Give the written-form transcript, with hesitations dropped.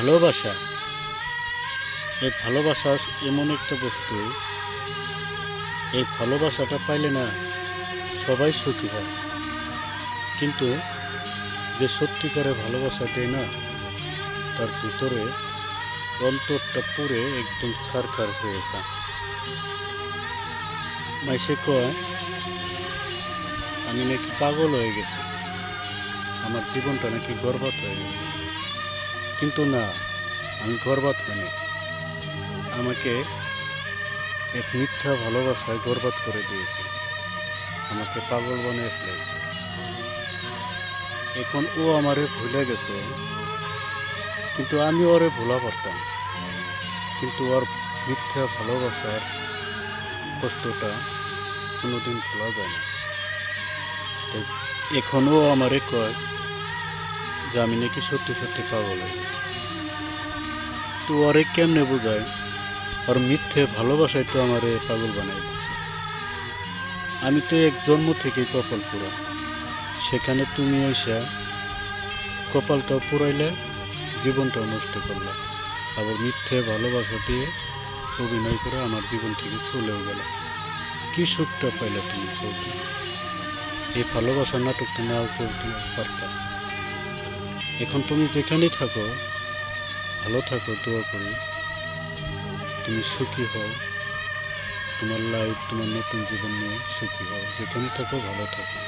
ভালোবাসা, এই ভালোবাসা এমন একটা বস্তু, এই ভালোবাসাটা পাইলে না সবাই সুখী হয়। কিন্তু যে সত্যিকারের ভালোবাসা দেয় না, তার ভিতরে অন্তরটা পুড়ে একদম ছারখার হয়ে যায়। মাইসে কয় আমি নাকি পাগল হয়ে গেছি, আমার জীবনটা নাকি বরবাদ হয়ে গেছে। কিন্তু না, আমি বরবাদ হইনি। আমাকে এক মিথ্যা ভালোবাসায় বরবাদ করে দিয়েছে, আমাকে পাগল বানিয়ে ফেলেছে। এখন ও আমারে ভুলে গেছে, কিন্তু আমি ওরে ভোলা পারতাম। কিন্তু ওর মিথ্যা ভালোবাসার কষ্টটা কোনোদিন ভোলা যায় না। তাই এখন ও আমারে কয় যে আমি নাকি সত্যি সত্যি পাগল হয়ে গেছি। তো ওরে কেমনে বোঝায়? আর মিথ্যে ভালোবাসায় তো আমারে পাগল বানাই দিছে। আমি তো এক জন্ম থেকে কপাল পোড়া, সেখানে তুমি এসে কপালটাও পুরাইলে, জীবনটাও নষ্ট করলা। আবার মিথ্যে ভালোবাসা দিয়ে অভিনয় করে আমার জীবন থেকে চলেও গেল। কি সুখটা পাইলে তুমি কৌতুক? এই ভালোবাসার নাটকটা নাও করতে পারতা। এখন তুমি যেখানেই থাকো, ভালো থাকো, দোয়া করি তুমি সুখী হও, তোমার লাইফ, তোমার নতুন জীবন নিয়ে সুখী হও। যেখানে থাকো ভালো থাকো।